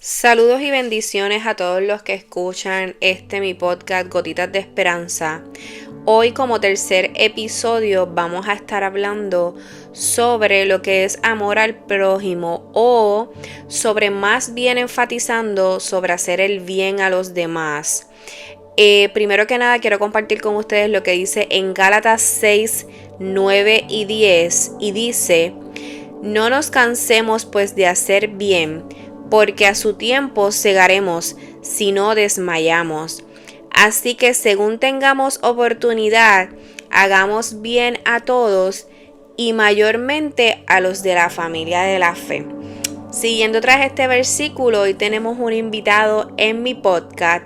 Saludos y bendiciones a todos los que escuchan mi podcast Gotitas de Esperanza. Hoy como tercer episodio vamos a estar hablando sobre lo que es amor al prójimo o sobre más bien enfatizando sobre hacer el bien a los demás. Primero que nada quiero compartir con ustedes lo que dice en Gálatas 6, 9 y 10 y dice: no nos cansemos pues de hacer bien, porque a su tiempo segaremos si no desmayamos. Así que según tengamos oportunidad, hagamos bien a todos y mayormente a los de la familia de la fe. Siguiendo tras este versículo, hoy tenemos un invitado en mi podcast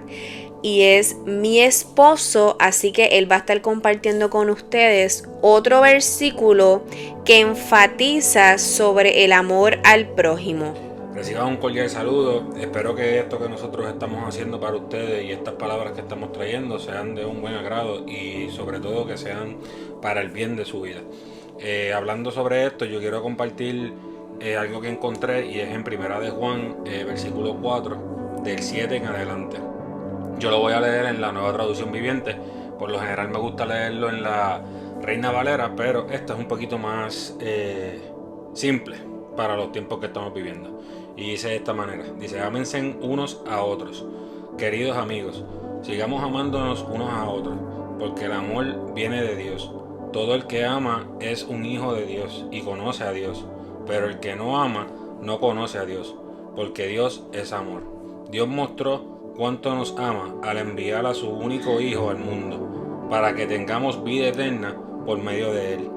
y es mi esposo, así que él va a estar compartiendo con ustedes otro versículo que enfatiza sobre el amor al prójimo. Reciban un cordial saludo. Espero que esto que nosotros estamos haciendo para ustedes y estas palabras que estamos trayendo sean de un buen agrado y sobre todo que sean para el bien de su vida. Hablando sobre esto, yo quiero compartir algo que encontré y es en Primera de Juan, versículo 4, del 7 en adelante. Yo lo voy a leer en la Nueva Traducción Viviente. Por lo general me gusta leerlo en la Reina Valera, pero esto es un poquito más simple para los tiempos que estamos viviendo. Y dice de esta manera, dice: ámense unos a otros, queridos amigos, sigamos amándonos unos a otros, porque el amor viene de Dios. Todo el que ama es un hijo de Dios y conoce a Dios, pero el que no ama no conoce a Dios, porque Dios es amor. Dios mostró cuánto nos ama al enviar a su único Hijo al mundo, para que tengamos vida eterna por medio de Él.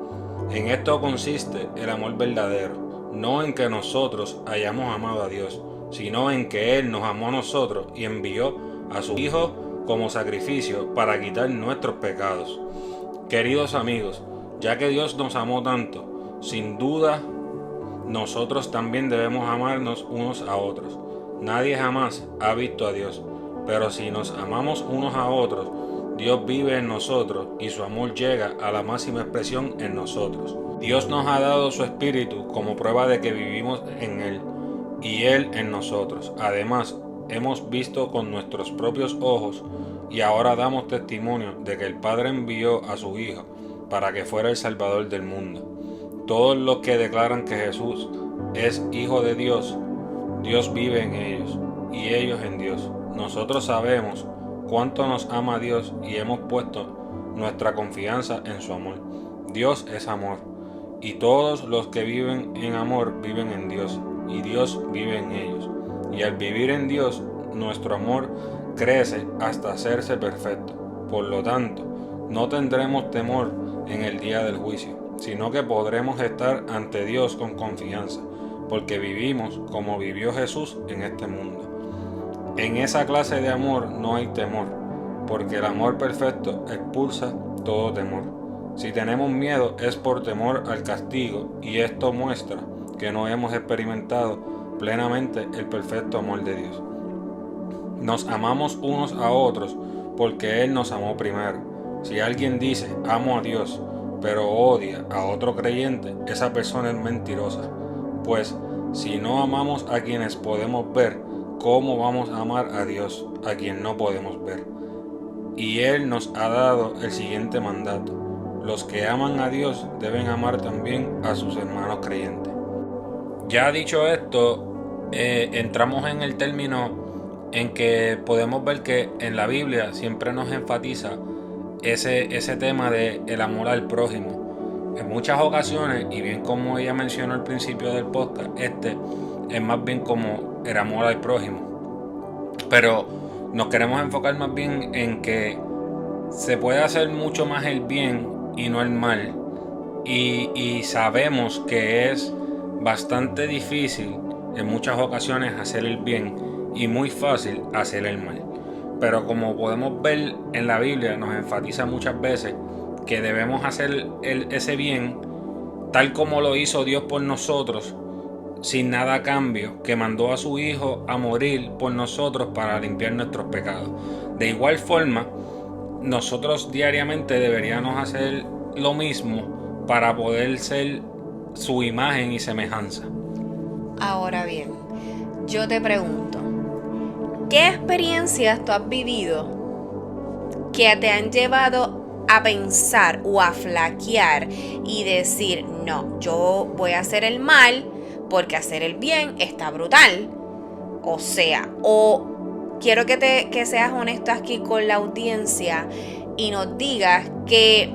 En esto consiste el amor verdadero, no en que nosotros hayamos amado a Dios, sino en que Él nos amó a nosotros y envió a su Hijo como sacrificio para quitar nuestros pecados. Queridos amigos, ya que Dios nos amó tanto, sin duda nosotros también debemos amarnos unos a otros. Nadie jamás ha visto a Dios, pero si nos amamos unos a otros, Dios vive en nosotros y su amor llega a la máxima expresión en nosotros. Dios nos ha dado su Espíritu como prueba de que vivimos en Él y Él en nosotros. Además, hemos visto con nuestros propios ojos y ahora damos testimonio de que el Padre envió a su Hijo para que fuera el Salvador del mundo. Todos los que declaran que Jesús es Hijo de Dios, Dios vive en ellos y ellos en Dios. Nosotros sabemos cuánto nos ama Dios y hemos puesto nuestra confianza en su amor. Dios es amor y todos los que viven en amor viven en Dios y Dios vive en ellos. Y al vivir en Dios, nuestro amor crece hasta hacerse perfecto. Por lo tanto, no tendremos temor en el día del juicio, sino que podremos estar ante Dios con confianza, porque vivimos como vivió Jesús en este mundo. En esa clase de amor no hay temor, porque el amor perfecto expulsa todo temor. Si tenemos miedo es por temor al castigo, y esto muestra que no hemos experimentado plenamente el perfecto amor de Dios. Nos amamos unos a otros porque Él nos amó primero. Si alguien dice amo a Dios, pero odia a otro creyente, esa persona es mentirosa. Pues si no amamos a quienes podemos ver, ¿cómo vamos a amar a Dios, a quien no podemos ver? Y Él nos ha dado el siguiente mandato: los que aman a Dios deben amar también a sus hermanos creyentes. Ya dicho esto, entramos en el término en que podemos ver que en la Biblia siempre nos enfatiza ese tema de el amor al prójimo. En muchas ocasiones, y bien como ella mencionó al principio del podcast, es más bien como el amor al prójimo. Pero nos queremos enfocar más bien en que se puede hacer mucho más el bien y no el mal. Y sabemos que es bastante difícil en muchas ocasiones hacer el bien y muy fácil hacer el mal. Pero como podemos ver en la Biblia, nos enfatiza muchas veces que debemos hacer ese bien tal como lo hizo Dios por nosotros, sin nada a cambio, que mandó a su Hijo a morir por nosotros para limpiar nuestros pecados. De igual forma, nosotros diariamente deberíamos hacer lo mismo para poder ser su imagen y semejanza. Ahora bien, yo te pregunto, ¿Qué experiencias tú has vivido que te han llevado a pensar o a flaquear y decir, no, yo voy a hacer el mal porque hacer el bien está brutal? O sea, o quiero que seas honesto aquí con la audiencia y nos digas que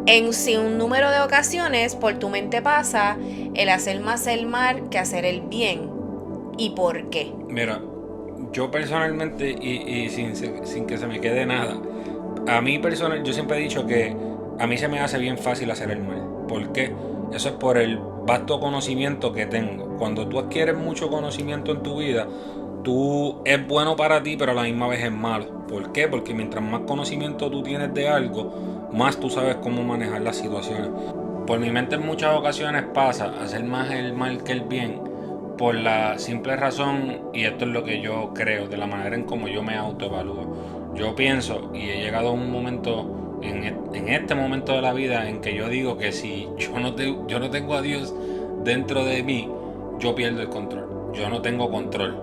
en sin número de ocasiones por tu mente pasa el hacer más el mal que hacer el bien. ¿Y por qué? Mira, yo personalmente, y sin que se me quede nada, a mí personal, yo siempre he dicho que a mí se me hace bien fácil hacer el mal. ¿Por qué? Eso es por el vasto conocimiento que tengo. Cuando tú adquieres mucho conocimiento en tu vida, es bueno para ti, pero a la misma vez es malo. ¿Por qué? Porque mientras más conocimiento tú tienes de algo, más tú sabes cómo manejar las situaciones. Por mi mente en muchas ocasiones pasa hacer más el mal que el bien, por la simple razón, y esto es lo que yo creo, de la manera en cómo yo me autoevalúo. Yo pienso, y he llegado a un momento, en este momento de la vida, en que yo digo que si yo no tengo a Dios dentro de mí, yo pierdo el control. Yo no tengo control.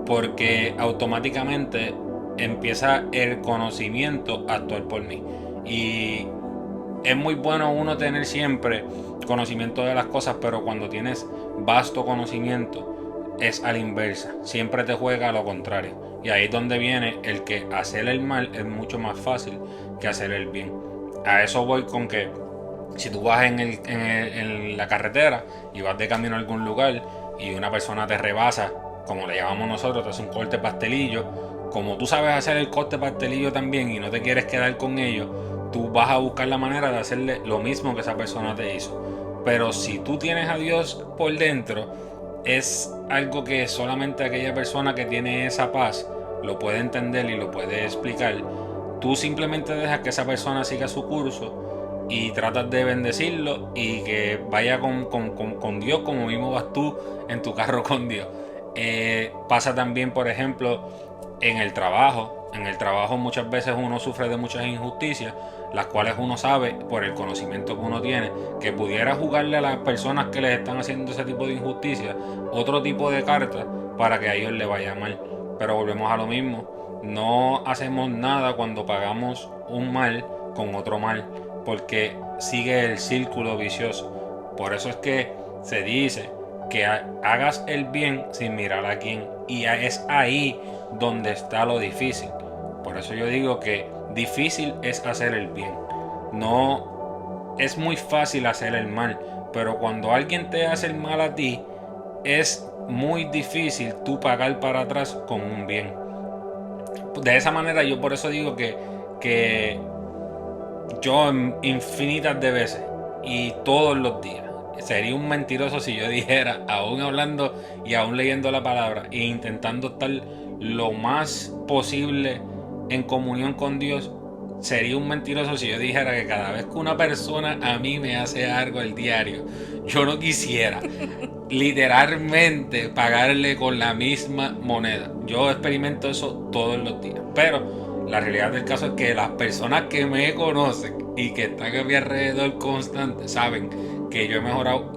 Porque automáticamente empieza el conocimiento a actuar por mí. Y es muy bueno uno tener siempre conocimiento de las cosas, pero cuando tienes vasto conocimiento es a la inversa, siempre te juega a lo contrario, y ahí es donde viene el que hacer el mal es mucho más fácil que hacer el bien. A eso voy con que si tú vas en la carretera y vas de camino a algún lugar y una persona te rebasa, como le llamamos nosotros, te hace un corte pastelillo, como tú sabes hacer el corte pastelillo también y no te quieres quedar con ellos, tú vas a buscar la manera de hacerle lo mismo que esa persona te hizo. Pero si tú tienes a Dios por dentro, es algo que solamente aquella persona que tiene esa paz lo puede entender y lo puede explicar. Tú simplemente dejas que esa persona siga su curso y tratas de bendecirlo y que vaya con Dios, como mismo vas tú en tu carro con Dios. Pasa también, por ejemplo, en el trabajo. En el trabajo muchas veces uno sufre de muchas injusticias, las cuales uno sabe por el conocimiento que uno tiene, que pudiera jugarle a las personas que les están haciendo ese tipo de injusticias otro tipo de carta para que a ellos les vaya mal. Pero volvemos a lo mismo, no hacemos nada cuando pagamos un mal con otro mal, porque sigue el círculo vicioso. Por eso es que se dice que hagas el bien sin mirar a quién, y es ahí donde está lo difícil. Por eso yo digo que difícil es hacer el bien. No es muy fácil hacer el mal, pero cuando alguien te hace el mal a ti, es muy difícil tú pagar para atrás con un bien. De esa manera yo por eso digo que yo infinitas de veces y todos los días sería un mentiroso si yo dijera, aún hablando y aún leyendo la palabra e intentando estar lo más posible en comunión con Dios, sería un mentiroso si yo dijera que cada vez que una persona a mí me hace algo el diario, yo no quisiera literalmente pagarle con la misma moneda. Yo experimento eso todos los días, pero la realidad del caso es que las personas que me conocen y que están a mi alrededor constante saben que yo he mejorado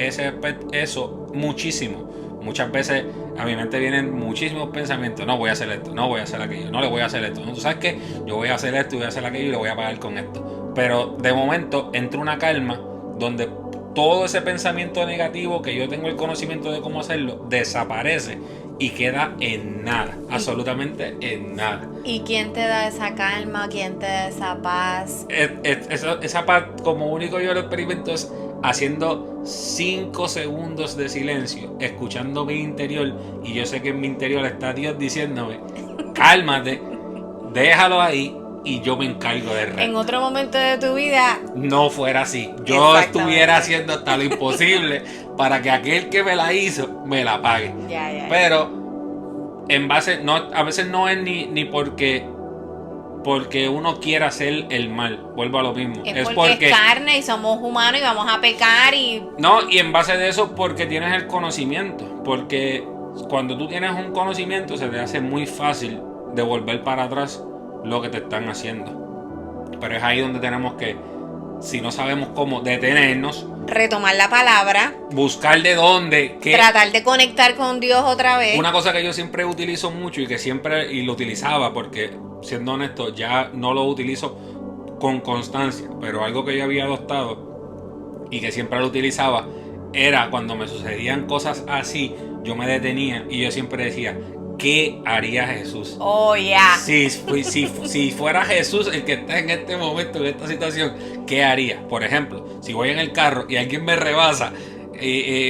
eso muchísimo. Muchas veces a mi mente vienen muchísimos pensamientos. No voy a hacer esto, no voy a hacer aquello, no le voy a hacer esto. ¿No? ¿Tú sabes qué? Yo voy a hacer esto y voy a hacer aquello y le voy a pagar con esto. Pero de momento entra una calma donde todo ese pensamiento negativo que yo tengo el conocimiento de cómo hacerlo desaparece y queda en nada, absolutamente en nada. ¿Y quién te da esa calma? ¿Quién te da esa paz? Esa paz, como único yo lo experimento, es haciendo 5 segundos de silencio, escuchando mi interior, y yo sé que en mi interior está Dios diciéndome, cálmate, déjalo ahí y yo me encargo del resto. En otro momento de tu vida no fuera así, yo estuviera haciendo hasta lo imposible para que aquel que me la hizo me la pague. Pero en base, no, a veces no es ni porque uno quiera hacer el mal, vuelvo a lo mismo, es porque es carne y somos humanos y vamos a pecar y en base de eso porque tienes el conocimiento, porque cuando tú tienes un conocimiento se te hace muy fácil devolver para atrás lo que te están haciendo. Pero es ahí donde tenemos que, si no sabemos cómo detenernos, retomar la palabra, buscar de dónde, tratar de conectar con Dios otra vez. Una cosa que yo siempre utilizo mucho y que siempre lo utilizaba, porque siendo honesto ya no lo utilizo con constancia, pero algo que yo había adoptado y que siempre lo utilizaba era cuando me sucedían cosas así, yo me detenía y yo siempre decía, ¿qué haría Jesús? Oh, yeah. Si fuera Jesús el que está en este momento, en esta situación, ¿qué haría? Por ejemplo, si voy en el carro y alguien me rebasa,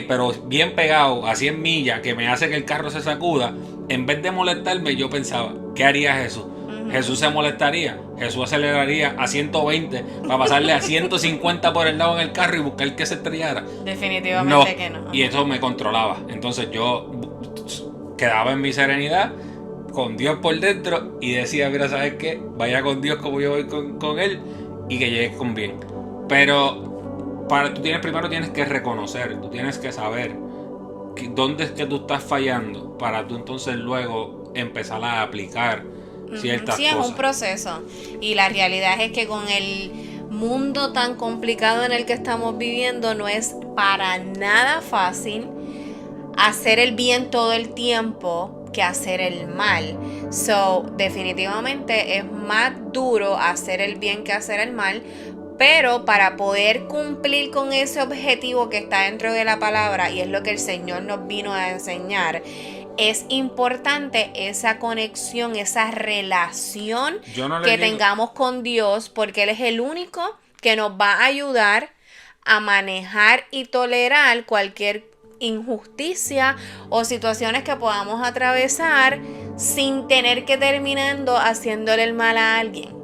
pero bien pegado a 100 millas, que me hace que el carro se sacuda, en vez de molestarme, yo pensaba, ¿qué haría Jesús? Jesús se molestaría, Jesús aceleraría a 120 para pasarle a 150 por el lado en el carro y buscar que se estrellara. Definitivamente que no. Y eso me controlaba. Entonces yo quedaba en mi serenidad, con Dios por dentro, y decía, mira, ¿sabes qué? Vaya con Dios como yo voy con Él y que llegues con bien. Pero primero tienes que reconocer, tú tienes que saber dónde es que tú estás fallando para tú entonces luego empezar a aplicar ciertas cosas. Sí, es un proceso. Y la realidad es que con el mundo tan complicado en el que estamos viviendo, no es para nada fácil hacer el bien todo el tiempo que hacer el mal. So, definitivamente es más duro hacer el bien que hacer el mal, pero para poder cumplir con ese objetivo que está dentro de la palabra, y es lo que el Señor nos vino a enseñar, es importante esa conexión, esa relación que tengamos con Dios, porque Él es el único que nos va a ayudar a manejar y tolerar cualquier injusticia o situaciones que podamos atravesar sin tener que terminando haciéndole el mal a alguien.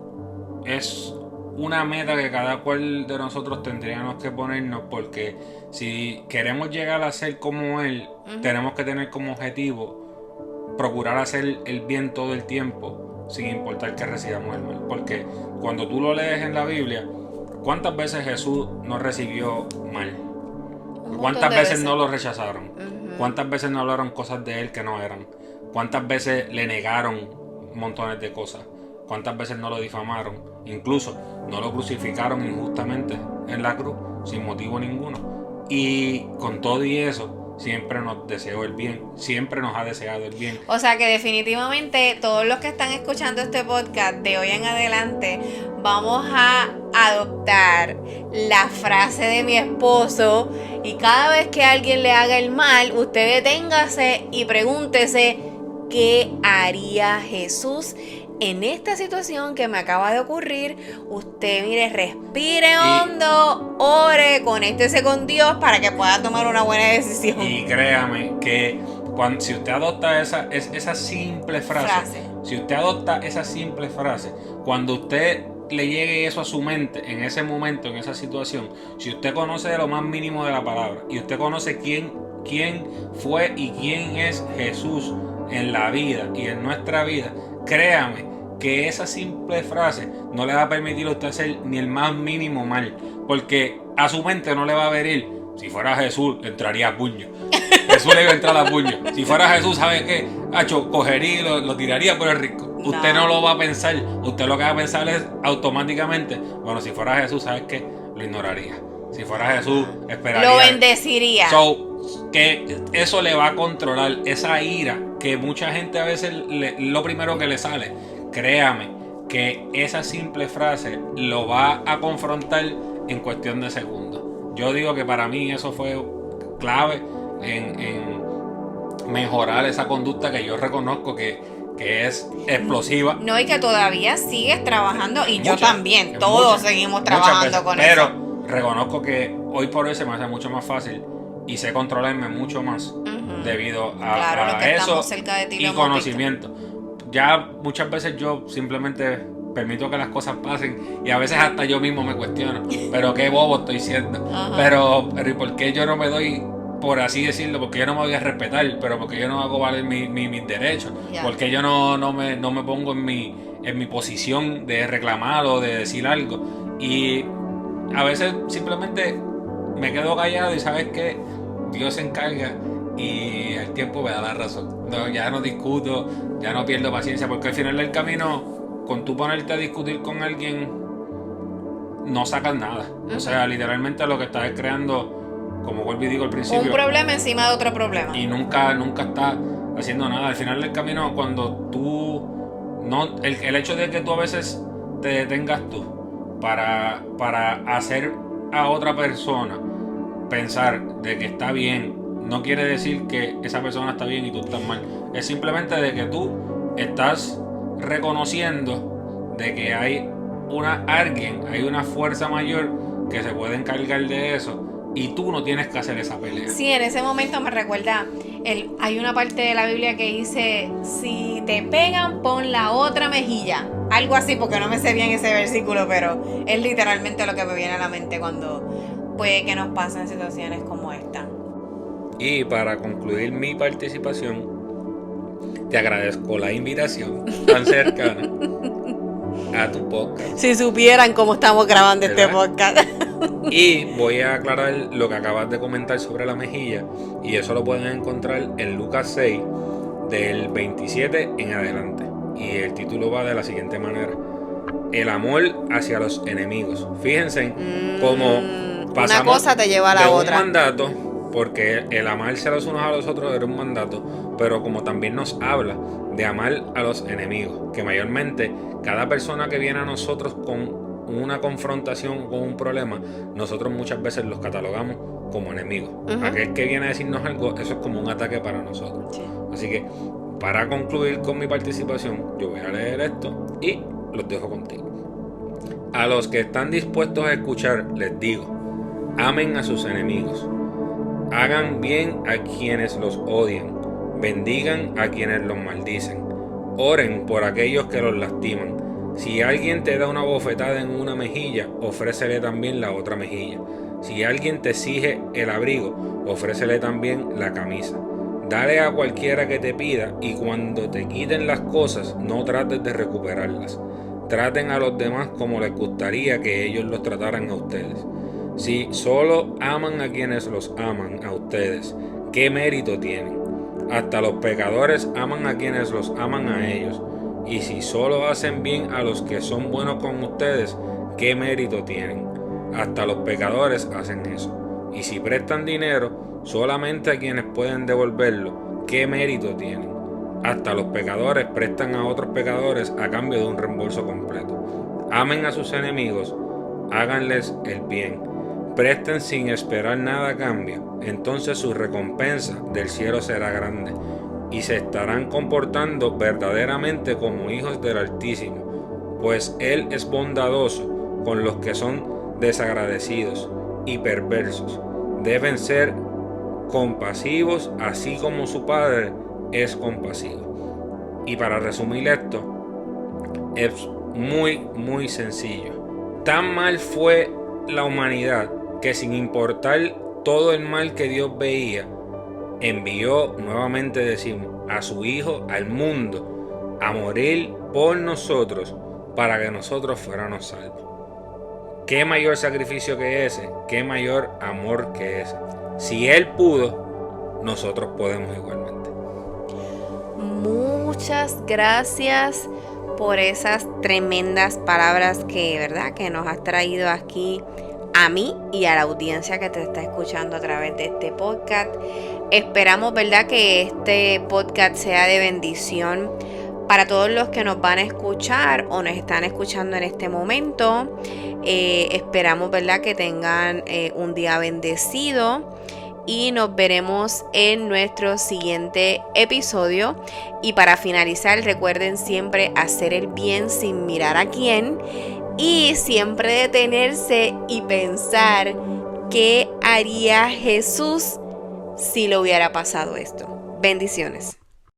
Es una meta que cada cual de nosotros tendríamos que ponernos, porque si queremos llegar a ser como Él, tenemos que tener como objetivo procurar hacer el bien todo el tiempo, sin importar que recibamos el mal. Porque cuando tú lo lees en la Biblia, ¿cuántas veces Jesús no recibió mal? ¿Cuántas veces no lo rechazaron? ¿Cuántas veces no hablaron cosas de Él que no eran? ¿Cuántas veces le negaron montones de cosas? ¿Cuántas veces no lo difamaron? Incluso no lo crucificaron injustamente en la cruz, sin motivo ninguno. Y con todo y eso, siempre nos deseó el bien, siempre nos ha deseado el bien. O sea que definitivamente todos los que están escuchando este podcast de hoy en adelante, vamos a adoptar la frase de mi esposo, y cada vez que alguien le haga el mal, usted deténgase y pregúntese, ¿qué haría Jesús en esta situación que me acaba de ocurrir? Usted, mire, respire hondo, ore, conéctese con Dios para que pueda tomar una buena decisión. Y créame que si usted adopta esa simple frase, si usted adopta esa simple frase, cuando usted le llegue eso a su mente en ese momento, en esa situación, si usted conoce de lo más mínimo de la palabra y usted conoce quién fue y quién es Jesús en la vida y en nuestra vida, créame que esa simple frase no le va a permitir a usted hacer ni el más mínimo mal, porque a su mente no le va a venir, si fuera Jesús, entraría a puño. Jesús le iba a entrar a puño. Si fuera Jesús, ¿sabe qué? Hacho, cogería y lo tiraría por el risco. Usted no lo va a pensar. Usted lo que va a pensar es automáticamente, bueno, si fuera Jesús, ¿sabes qué? Lo ignoraría. Si fuera Jesús, esperaría. Lo bendeciría. Que eso le va a controlar esa ira que mucha gente a veces lo primero que le sale. Créame que esa simple frase lo va a confrontar en cuestión de segundos. Yo digo que para mí eso fue clave en mejorar esa conducta que yo reconozco que es explosiva. No, y que todavía sigues trabajando, y yo también, todos seguimos trabajando con eso. Pero reconozco que hoy por hoy se me hace mucho más fácil y sé controlarme mucho más debido a eso y conocimiento. Ya muchas veces yo simplemente permito que las cosas pasen y a veces hasta yo mismo me cuestiono, pero qué bobo estoy siendo. Pero ¿y por qué yo no me doy, por así decirlo, porque yo no me voy a respetar, pero porque yo no hago valer mis derechos? Porque yo no me pongo en mi posición de reclamar o de decir algo? Y a veces simplemente me quedo callado y sabes que Dios se encarga y el tiempo me da la razón. Ya no discuto, ya no pierdo paciencia, porque al final del camino, con tú ponerte a discutir con alguien, no sacas nada. O sea, literalmente lo que estás es creando, como vuelvo y digo al principio, un problema encima de otro problema. Y nunca estás haciendo nada. Al final del camino, cuando tú no, el hecho de que tú a veces te detengas tú para hacer a otra persona pensar de que está bien, no quiere decir que esa persona está bien y tú estás mal. Es simplemente de que tú estás reconociendo de que hay una fuerza mayor que se puede encargar de eso y tú no tienes que hacer esa pelea. Sí, en ese momento me recuerda, hay una parte de la Biblia que dice, si te pegan, pon la otra mejilla. Algo así, porque no me sé bien ese versículo, pero es literalmente lo que me viene a la mente cuando puede que nos pasen situaciones como esta. Y para concluir mi participación, te agradezco la invitación tan cercana a tu podcast. Si supieran cómo estamos grabando ¿verdad? este podcast. Y voy a aclarar lo que acabas de comentar sobre la mejilla, y eso lo pueden encontrar en Lucas 6 del 27 en adelante, y el título va de la siguiente manera: el amor hacia los enemigos. Fíjense cómo pasamos una cosa te lleva a la de otra. un mandato, porque el amarse los unos a los otros era un mandato, pero como también nos habla de amar a los enemigos, que mayormente cada persona que viene a nosotros con una confrontación, con un problema, nosotros muchas veces los catalogamos como enemigos. Aquel que viene a decirnos algo, eso es como un ataque para nosotros. Sí. Así que, para concluir con mi participación, yo voy a leer esto y los dejo contigo. A los que están dispuestos a escuchar, les digo: amen a sus enemigos, hagan bien a quienes los odian, bendigan a quienes los maldicen, oren por aquellos que los lastiman. Si alguien te da una bofetada en una mejilla, ofrécele también la otra mejilla. Si alguien te exige el abrigo, ofrécele también la camisa. Dale a cualquiera que te pida, y cuando te quiten las cosas, no trates de recuperarlas. Traten a los demás como les gustaría que ellos los trataran a ustedes. Si solo aman a quienes los aman a ustedes, ¿qué mérito tienen? Hasta los pecadores aman a quienes los aman a ellos. Y si solo hacen bien a los que son buenos con ustedes, ¿qué mérito tienen? Hasta los pecadores hacen eso. Y si prestan dinero solamente a quienes pueden devolverlo, ¿qué mérito tienen? Hasta los pecadores prestan a otros pecadores a cambio de un reembolso completo. Amen a sus enemigos, háganles el bien, presten sin esperar nada a cambio, entonces su recompensa del cielo será grande, y se estarán comportando verdaderamente como hijos del Altísimo, pues Él es bondadoso con los que son desagradecidos y perversos. Deben ser compasivos, así como su Padre es compasivo. Y para resumir esto, es muy sencillo. Tan mal fue la humanidad que, sin importar todo el mal que Dios veía, envió, nuevamente decimos, a su Hijo al mundo a morir por nosotros para que nosotros fuéramos salvos. ¿Qué mayor sacrificio que ese? ¿Qué mayor amor que ese? Si Él pudo, nosotros podemos igualmente. Muchas gracias por esas tremendas palabras que nos has traído aquí a mí y a la audiencia que te está escuchando a través de este podcast. Esperamos, que este podcast sea de bendición para todos los que nos van a escuchar o nos están escuchando en este momento. Esperamos, que tengan un día bendecido, y nos veremos en nuestro siguiente episodio. Y para finalizar, recuerden siempre hacer el bien sin mirar a quién, y siempre detenerse y pensar qué haría Jesús si le hubiera pasado esto. Bendiciones.